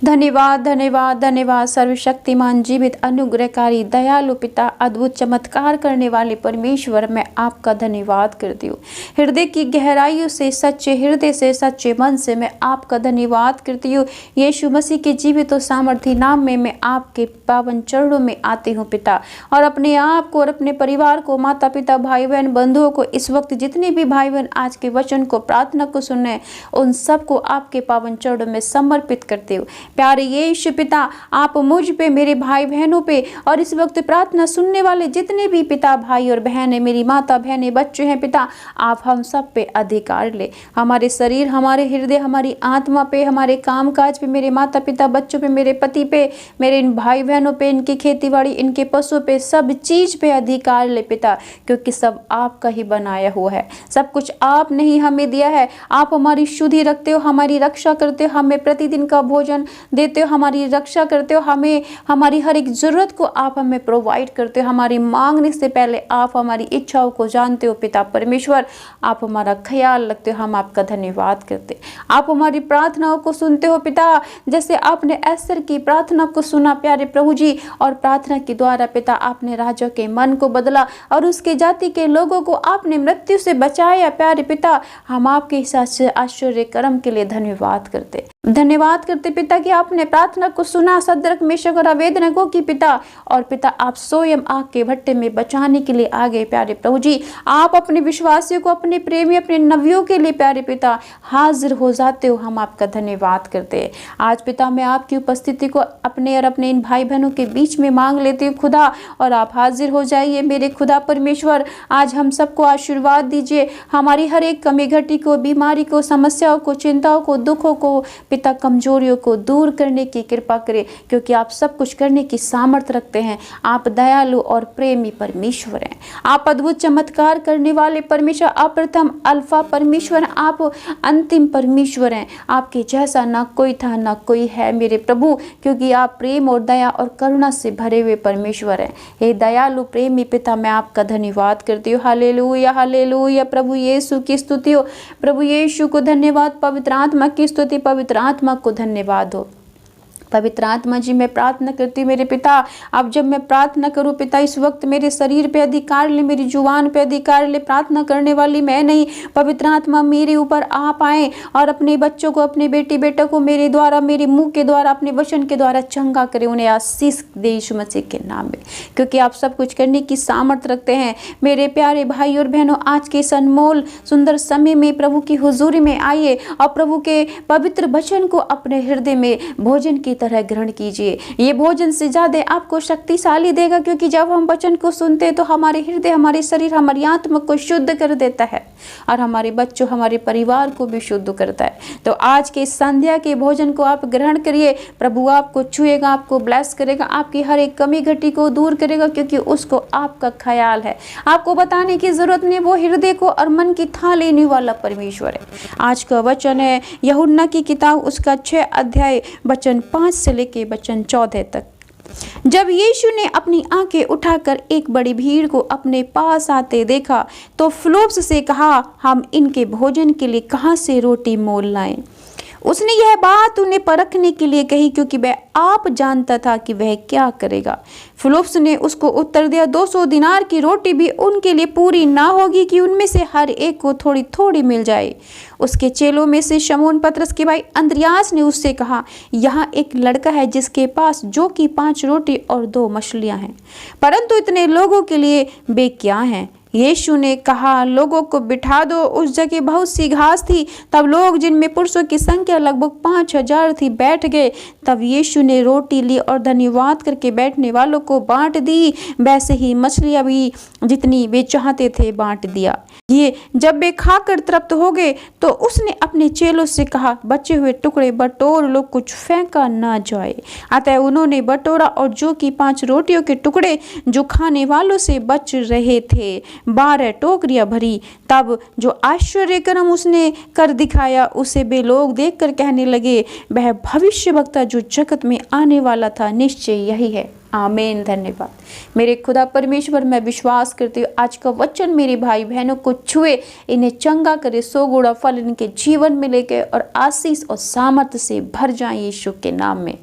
धन्यवाद धन्यवाद धन्यवाद सर्वशक्तिमान जीवित अनुग्रहकारी दयालु पिता अद्भुत चमत्कार करने वाले परमेश्वर, मैं आपका धन्यवाद करती हूँ। हृदय की गहराइयों से, सच्चे हृदय से, सच्चे मन से मैं आपका धन्यवाद करती हूँ। यीशु मसीह के जीवित और सामर्थी नाम में मैं आपके पावन चरणों में आती हूँ पिता, और अपने आप को और अपने परिवार को, माता पिता भाई बहन बंधुओं को, इस वक्त जितने भी भाई बहन आज के वचन को प्रार्थना को सुने, उन सबको आपके पावन चरणों में समर्पित करते हो। प्यारे यीशु पिता, आप मुझ पे, मेरे भाई बहनों पे, और इस वक्त प्रार्थना सुनने वाले जितने भी पिता भाई और बहनें, मेरी माता बहनें, बच्चे हैं पिता, आप हम सब पे अधिकार ले। हमारे शरीर, हमारे हृदय, हमारी आत्मा पे, हमारे काम काज पे, मेरे माता पिता बच्चों पे, मेरे पति पे, मेरे इन भाई बहनों पे, इनकी खेतीबाड़ी, इनके पशुओं पे, सब चीज पे अधिकार ले पिता, क्योंकि सब आपका ही बनाया हुआ है। सब कुछ आपने ही हमें दिया है। आप हमारी शुद्धि रखते हो, हमारी रक्षा करते हो, हमें प्रतिदिन का भोजन देते हो, हमारी रक्षा करते हो, हमें हमारी हर एक जरूरत को आप हमें प्रोवाइड करते हो। हमारी मांगने से पहले आप हमारी इच्छाओं को जानते हो पिता परमेश्वर, आप हमारा ख्याल रखते हो। हम आपका धन्यवाद करते। आप हमारी प्रार्थनाओं को सुनते हो पिता, जैसे आपने एस्तर की प्रार्थना को सुना प्यारे प्रभु जी, और प्रार्थना के द्वारा पिता आपने राजा के मन को बदला और उसके जाति के लोगों को आपने मृत्यु से बचाया प्यारे पिता। हम आपके इस आश्चर्य कर्म के लिए धन्यवाद करते पिता कि आपने प्रार्थना को सुना सद्रक मेशक और अबेदनगो की पिता, और पिता आप स्वयं आग के भट्टे में बचाने के लिए आ गए प्यारे प्रभु जी। आप अपने विश्वासियों को, अपने प्रेमी, अपने नवियों के लिए प्यारे पिता हाजिर हो जाते हो। हम आपका धन्यवाद करते हैं। आज पिता मैं आपकी उपस्थिति को अपने और अपने इन भाई बहनों के बीच में मांग लेती हूँ खुदा, और आप हाजिर हो जाइए मेरे खुदा परमेश्वर। आज हम सबको आशीर्वाद दीजिए, हमारी हर एक कमी घटी को, बीमारी को, समस्याओं को, चिंताओं को, दुखों को पिता, कमजोरियों को दूर करने की कृपा करें, क्योंकि आप सब कुछ करने की सामर्थ्य रखते हैं। आप दयालु और प्रेमी परमेश्वर हैं। आप अद्भुत चमत्कार करने वाले परमेश्वर, अप्रथम अल्फा परमेश्वर, आप अंतिम परमेश्वर हैं। आपके जैसा ना कोई था ना कोई है मेरे प्रभु, क्योंकि आप प्रेम और दया और करुणा से भरे हुए परमेश्वर हैं। हे दयालु प्रेमी पिता, मैं आपका धन्यवाद करती हूँ। Hallelujah hallelujah. प्रभु यीशु की स्तुति हो, प्रभु यीशु को धन्यवाद। पवित्र आत्मा की स्तुति, पवित्र आत्मा को धन्यवाद हो। पवित्र आत्मा जी मैं प्रार्थना करती हूँ मेरे पिता, अब जब मैं प्रार्थना करूँ पिता, इस वक्त मेरे शरीर पे अधिकार ले, मेरी जुबान पे अधिकार ले। प्रार्थना करने वाली मैं नहीं, पवित्र आत्मा मेरे ऊपर आप आए और अपने बच्चों को, अपने बेटी बेटा को मेरे द्वारा, मेरे मुंह के द्वारा, अपने वचन के द्वारा चंगा करे, उन्हें आशीष दे यीशु मसीह के नाम में, क्योंकि आप सब कुछ करने की सामर्थ्य रखते हैं। मेरे प्यारे भाई और बहनों, आज के इस अनमोल सुंदर समय में प्रभु की हुजूरी में आइए और प्रभु के पवित्र वचन को अपने हृदय में भोजन की तरह ग्रहण कीजिए। ये भोजन से ज्यादा आपको शक्तिशाली देगा, क्योंकि जब हम वचन को सुनते हैं तो हमारे हृदय, हमारे शरीर, हमारी आत्मा को शुद्ध कर देता है, और हमारे बच्चों, हमारे परिवार को भी शुद्ध करता है। तो आज के संध्या के भोजन को आप ग्रहण करिए। प्रभु आपको छुएगा, आपको ब्लेस करेगा, आपकी हर एक कमी घटी को दूर करेगा, क्योंकि उसको आपका ख्याल है। आपको बताने की जरूरत नहीं, वो हृदय को और मन की था लेने वाला परमेश्वर है। आज का वचन है यूहन्ना की किताब, उसका 6 अध्याय वचन 5 से लेके वचन 14 तक। जब यीशु ने अपनी आंखें उठाकर एक बड़ी भीड़ को अपने पास आते देखा, तो फिलिप्पुस से कहा, हम इनके भोजन के लिए कहाँ से रोटी मोल लाएं? उसने यह बात उन्हें परखने के लिए कही, क्योंकि वह आप जानता था कि वह क्या करेगा। फिलिप्पुस ने उसको उत्तर दिया, 200 दिनार की रोटी भी उनके लिए पूरी ना होगी कि उनमें से हर एक को थोड़ी थोड़ी मिल जाए। उसके चेलों में से शमौन पतरस के भाई अंद्रयास ने उससे कहा, यहाँ एक लड़का है जिसके पास जो कि 5 रोटी और 2 मछलियां हैं, परंतु इतने लोगों के लिए वे क्या हैं? यीशु ने कहा, लोगों को बिठा दो। उस जगह बहुत सी घास थी। तब लोग, जिनमें पुरुषों की संख्या लगभग 5000 थी, बैठ गए। तब यीशु ने रोटी ली और धन्यवाद करके बैठने वालों को बांट दी। वैसे ही मछलियां भी जितनी वे चाहते थे बांट दिया। ये जब वे खाकर तृप्त हो गए तो उसने अपने चेलों से कहा, बचे हुए टुकड़े बटोर लो, कुछ फेंका ना जाए। अतः उन्होंने बटोरा, और जो कि 5 रोटियों के टुकड़े जो खाने वालों से बच रहे थे 12 टोकरियां भरी। तब जो आश्चर्य कर्म उसने कर दिखाया उसे वे लोग देखकर कहने लगे, वह भविष्यवक्ता जो जगत में आने वाला था निश्चय यही है। आमीन। धन्यवाद मेरे खुदा परमेश्वर। मैं विश्वास करती हूँ आज का वचन मेरे भाई बहनों को छुए, इन्हें चंगा करे, 100 गुणा फल इनके जीवन में लेके और आशीष और सामर्थ्य से भर जाए यीशु के नाम में।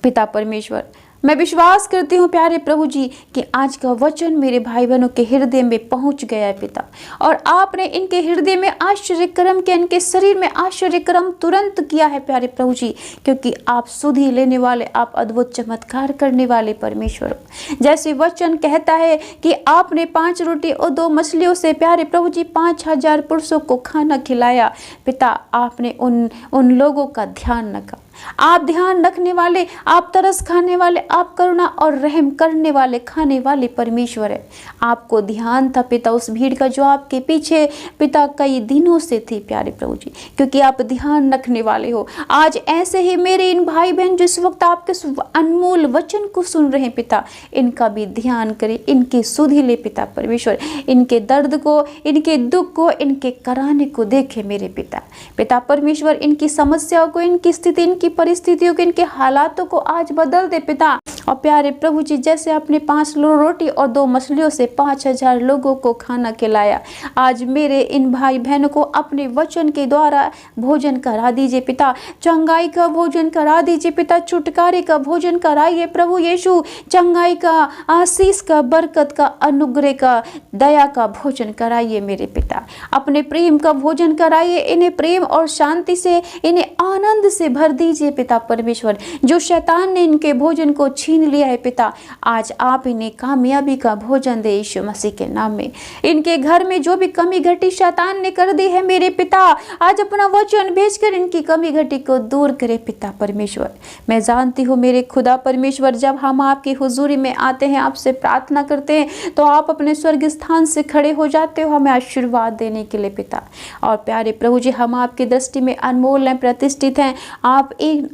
पिता परमेश्वर, मैं विश्वास करती हूँ प्यारे प्रभु जी कि आज का वचन मेरे भाई बहनों के हृदय में पहुँच गया है पिता, और आपने इनके हृदय में आश्चर्य कर्म किया, इनके शरीर में आश्चर्य कर्म तुरंत किया है प्यारे प्रभु जी, क्योंकि आप सुधि लेने वाले, आप अद्भुत चमत्कार करने वाले परमेश्वर हो। जैसे वचन कहता है कि आपने 5 रोटी और 2 मछलियों से प्यारे प्रभु जी 5000 पुरुषों को खाना खिलाया पिता, आपने उन लोगों का ध्यान रखा। आप ध्यान रखने वाले, आप तरस खाने वाले, आप करुणा और रहम करने वाले, खाने वाले परमेश्वर है। आपको ध्यान था पिता उस भीड़ का जो आपके पीछे पिता कई दिनों से थी प्यारे प्रभु जी, क्योंकि आप ध्यान रखने वाले हो। आज ऐसे ही मेरे इन भाई बहन जिस वक्त आपके अनमोल वचन को सुन रहे हैं पिता, इनका भी ध्यान करें, इनकी सुधि ले पिता परमेश्वर, इनके दर्द को, इनके दुख को, इनके कराने को देखे मेरे पिता। पिता परमेश्वर इनकी समस्याओं को, इनकी स्थिति, इनकी परिस्थितियों के, इनके हालातों को आज बदल दे पिता। और प्यारे प्रभु जी जैसे आपने 5 रोटी और 2 मछलियों से 5000 लोगों को खाना खिलाया, आज मेरे इन भाई बहनों को अपने वचन के द्वारा भोजन करा दीजिए पिता, चंगाई का भोजन करा दीजिए पिता, छुटकारे का भोजन कराइए प्रभु यीशु, चंगाई का, आशीष का, बरकत का, अनुग्रह का, दया का भोजन कराइए मेरे पिता, अपने प्रेम का भोजन कराइए, इन्हें प्रेम और शांति से, इन्हें आनंद से भर दीजिए पिता परमेश्वर। जो शैतान ने इनके भोजन को छीन लिया है पिता, आज आप इन्हें कामयाबी का भोजन दे यीशु मसीह के नाम में। इनके घर में जो भी कमी घटी शैतान ने कर दी है मेरे पिता, आज अपना वचन भेजकर इनकी कमी घटी को दूर करे पिता परमेश्वर। मैं जानती हूँ मेरे खुदा परमेश्वर, जब हम आपकी हुजूरी में आते हैं, आपसे प्रार्थना करते हैं, तो आप अपने स्वर्ग स्थान से खड़े हो जाते हो हमें आशीर्वाद देने के लिए पिता। और प्यारे प्रभु जी हम आपकी दृष्टि में अनमोल हैं, प्रतिष्ठित हैं।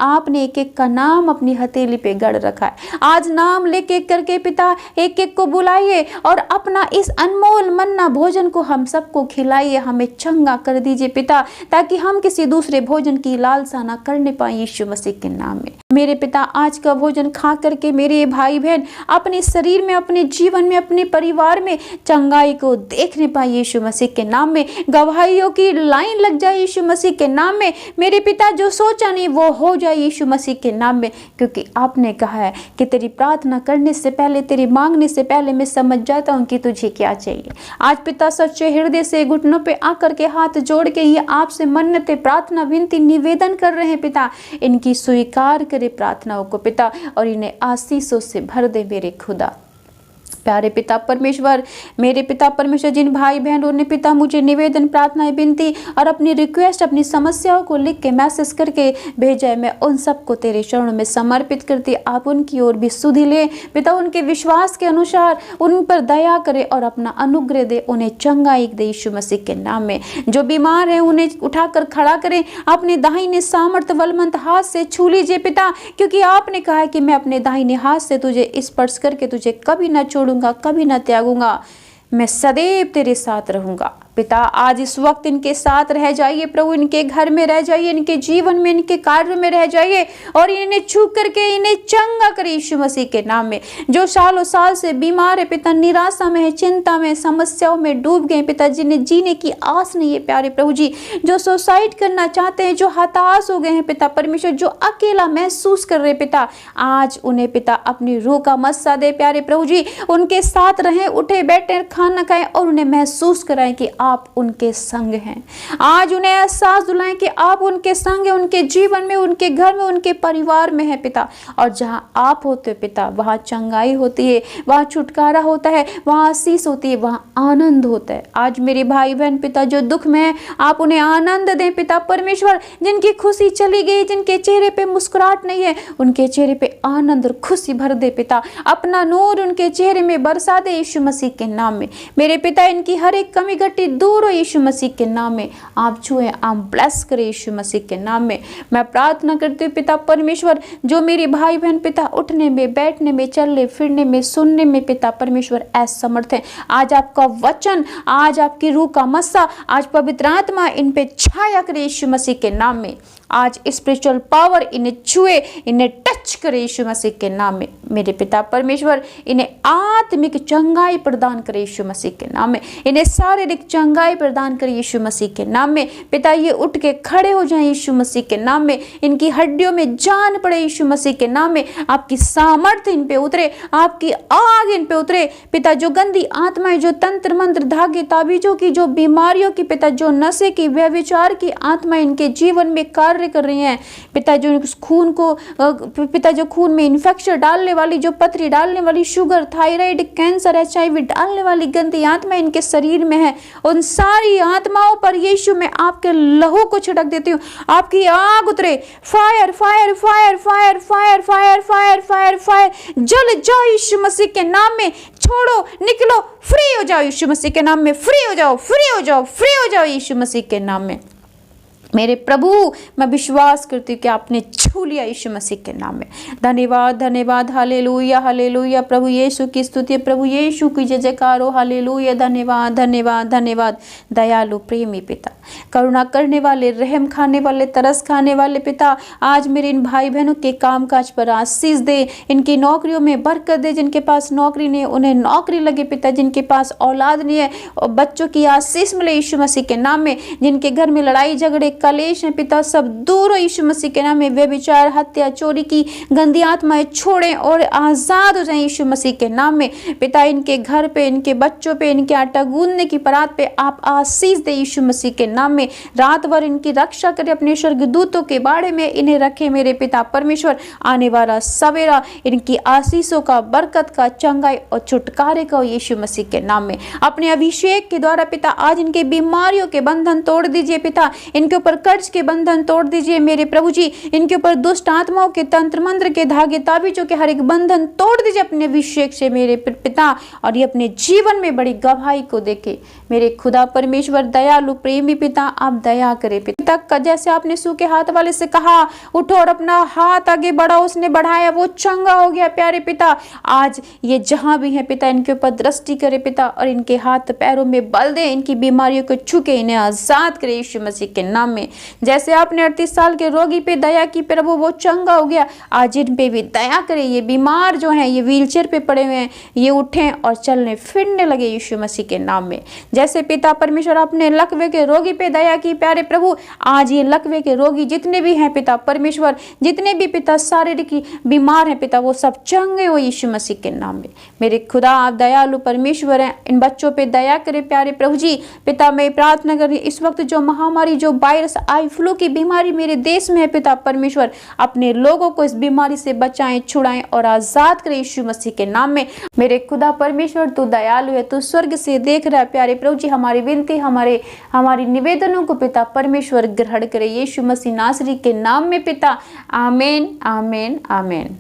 आपने एक एक का नाम अपनी हथेली पे गढ़ रखा है। आज नाम लेके करके पिता एक एक को बुलाइए और अपना इस अनमोल मन्ना भोजन को हम सबको खिलाइए, हमें चंगा कर दीजिए पिता, ताकि हम किसी दूसरे भोजन की लालसा ना करने पाए यीशु मसीह के नाम में। मेरे पिता आज का भोजन खा करके मेरे भाई बहन अपने शरीर में, अपने जीवन में, अपने परिवार में चंगाई को देखने पाए यीशु मसीह के नाम में। गवाहियों की लाइन लग जाए यीशु मसीह के नाम में। मेरे पिता जो सोचा नहीं वो हो जाए यीशु मसीह के नाम में, क्योंकि आपने कहा है कि तेरी प्रार्थना करने से पहले, तेरी मांगने से पहले मैं समझ जाता हूँ कि तुझे क्या चाहिए। आज पिता सच्चे हृदय से घुटनों पे आकर के हाथ जोड़ के ये आपसे मन्नतें, प्रार्थना, विनती, निवेदन कर रहे हैं पिता, इनकी स्वीकार करे प्रार्थनाओं को पिता, और इन्हें आशीषों से भर दे मेरे खुदा। प्यारे पिता परमेश्वर, मेरे पिता परमेश्वर, जिन भाई बहनों ने पिता मुझे निवेदन, प्रार्थना, विनती और अपनी रिक्वेस्ट, अपनी समस्याओं को लिख के मैसेज करके भेजा है, मैं उन सबको तेरे चरणों में समर्पित करती। आप उनकी ओर भी सुधि ले पिता, उनके विश्वास के अनुसार उन पर दया करे और अपना अनुग्रह दे, उन्हें चंगाई दे यीशु मसीह के नाम में। जो बीमार है उन्हें उठाकर खड़ा करें, अपने दाहिने सामर्थ बलवंत हाथ से छू लीजिए पिता, क्योंकि आपने कहा है कि मैं अपने दाहिने हाथ से तुझे स्पर्श करके तुझे कभी ना छोड़ूंगा, कभी ना त्यागूंगा, मैं सदैव तेरे साथ रहूंगा। पिता आज इस वक्त इनके साथ रह जाइए प्रभु, इनके घर में रह जाइए, इनके जीवन में, इनके कार्य में रह जाइए और इन्हें छू करके इन्हें चंगा करे यीशु मसीह के नाम में। जो सालों साल से बीमार है पिता, निराशा में है, चिंता में, समस्याओं में डूब गए पिता, जिन्हें जीने की आस नहीं है प्यारे प्रभु जी, जो सुसाइड करना चाहते हैं, जो हताश हो गए हैं पिता परमेश्वर, जो अकेला महसूस कर रहे पिता, आज उन्हें पिता अपनी रूह का मस्सा दे प्यारे प्रभु जी, उनके साथ रहें, उठे बैठे खाना खाएं और उन्हें महसूस कराएं कि आप उनके संग हैं। आज उन्हें एहसास दिलाएं कि आप उनके संग हैं, उनके जीवन में, उनके घर में, उनके परिवार में है पिता। और जहां आप होते पिता वहां चंगाई होती है, वहां छुटकारा होता है, वहां आशीष होती है, वहां आनंद होता है। आज मेरे भाई बहन पिता जो दुख में है, आप उन्हें आनंद दें पिता परमेश्वर, जिनकी खुशी चली गई, जिनके चेहरे पे मुस्कुराहट नहीं है, उनके चेहरे पे आनंद और खुशी भर दे पिता, अपना नूर उनके चेहरे में बरसा दे यीशु मसीह के नाम में। मेरे पिता इनकी हर एक कमी घटी दूर हो यीशु मसीह के नाम में। आप छुए, आप ब्लेस करें यीशु मसीह के नाम में। मैं प्रार्थना करती हूँ पिता परमेश्वर, जो मेरे भाई बहन पिता उठने में, बैठने में, चलने फिरने में, सुनने में पिता परमेश्वर असमर्थ है, आज आपका वचन, आज आपकी रूह का मस्सा, आज पवित्र आत्मा इन पे छाया करे यीशु मसीह के नाम में। आज स्पिरिचुअल पावर इन्हें छुए, इन्हें टच करे यीशु मसीह के नाम में। मेरे पिता परमेश्वर इन्हें आत्मिक चंगाई प्रदान करे यीशु मसीह के नाम में, इन्हें शारीरिक चंगाई प्रदान करे यीशु मसीह के नाम में। पिता ये उठ के खड़े हो जाएं यीशु मसीह के नाम में, इनकी हड्डियों में जान पड़े यीशु मसीह के नाम में। आपकी सामर्थ्य इन पे उतरे, आपकी आग इन पे उतरे पिता। जो गंदी आत्माएं, जो तंत्र मंत्र, धागे ताबीजों की, जो बीमारियों की पिता, जो नशे की, व्यभिचार की आत्माएं इनके जीवन में कार्य कर रही हैं पिता, जो खून को पिता, जो खून में इन्फेक्शन डालने वाली, जो पथरी डालने वाली, शुगर, थायराइड, कैंसर, HIV डालने वाली गंदी आत्मा इनके शरीर में है, उन सारी आत्माओं पर यीशु मैं आपके लहू को छिड़क देती हूँ। आपकी आग उतरे, fire fire fire fire fire fire fire fire fire, जल जाओ यीशु मसीह के नाम में। छोड़ो, निकलो, फ्री हो जाओ यीशु मसीह के नाम में। फ्री हो जाओ, फ्री हो जाओ, फ्री हो जाओ यीशु मसीह के नाम में। मेरे प्रभु, मैं विश्वास करती हूँ कि आपने छू लिया यीशु मसीह के नाम में। धन्यवाद, धन्यवाद, हालेलुया, हालेलुया। प्रभु यीशु की स्तुति, प्रभु यीशु की जय जयकार हो, हालेलुया। धन्यवाद, धन्यवाद, धन्यवाद। दयालु प्रेमी पिता, करुणा करने वाले, रहम खाने वाले, तरस खाने वाले पिता, आज मेरे इन भाई बहनों के कामकाज पर आशीष दे, इनकी नौकरियों में बरकत दे। जिनके पास नौकरी नहीं है उन्हें नौकरी लगे पिता, जिनके पास औलाद नहीं है और बच्चों की आशीष मिले यीशु मसीह के नाम में। जिनके घर में लड़ाई झगड़े कलेश है पिता, सब दूर हो यीशु मसीह के नाम में। व्यभिचार, हत्या, चोरी की गंदी आत्माएं छोड़ें और आजाद हो जाएं यीशु मसीह के नाम में पिता। इनके घर पे, इनके बच्चों पे, इनके आटा गूंदने की परात पे आप आशीष दे यीशु मसीह के नाम में। रात भर इनकी रक्षा करे, अपने स्वर्गदूतों के बाड़े में इन्हें रखे मेरे पिता परमेश्वर। आने वाला सवेरा इनकी आशीषों का, बरकत का, चंगाई और छुटकारे का यीशु मसीह के नाम में। अपने अभिषेक के द्वारा पिता आज इनके बीमारियों के बंधन तोड़ दीजिए पिता, इनके ऊपर कर्ज के बंधन तोड़ दीजिए मेरे प्रभु जी। इनके ऊपर दुष्ट आत्माओं के, तंत्र मंत्र के, धागे ताबीजों के हर एक बंधन तोड़ दीजिए अपने अभिषेक से मेरे पिता। और ये अपने जीवन में बड़ी गवाही को देखे मेरे खुदा परमेश्वर। दयालु प्रेमी पिता, आप दया करें पिता। जैसे आपने सूखे हाथ वाले से कहा उठो और अपना हाथ आगे बढ़ाओ, उसने बढ़ाया, वो चंगा हो गया प्यारे पिता। आज ये जहां भी है पिता, इनके ऊपर दृष्टि करे पिता और इनके हाथ पैरों में बल दे, इनकी बीमारियों को छुके, इन्हें आजाद करे यीशु मसीह के नाम में। जैसे आपने 38 साल के रोगी पे दया की प्रभु, वो चंगा हो गया, आज इन पे भी दया करे। ये बीमार जो हैं, ये व्हीलचेयर पे पड़े हुए हैं, ये उठें और चलने फिरने लगे यीशु मसीह के नाम में। जैसे पिता परमेश्वर आपने लकवे के रोगी पे दया की प्यारे प्रभु, आज ये लकवे के रोगी जितने भी हैं पिता परमेश्वर, जितने भी पिता शारीरिक बीमार हैं पिता, वो सब चंगे हो यीशु मसीह के नाम में। मेरे खुदा आप दयालु परमेश्वर हैं, इन बच्चों पे दया करे प्यारे प्रभु जी। पिता मैं प्रार्थना कर रही, इस वक्त जो महामारी, जो वायरस, आई फ्लू की बीमारी मेरे देश में है पिता परमेश्वर, अपने लोगों को इस बीमारी से बचाएं, छुड़ाएं और आजाद करें यीशु मसीह के नाम में। मेरे खुदा परमेश्वर तू दयालु है, तू स्वर्ग से देख रहा है प्यारे प्रभु जी। हमारी विनती, हमारी निवेदनों को पिता परमेश्वर ग्रहण करे यीशु मसीह नासरी के नाम में पिता। आमीन, आमीन, आमीन।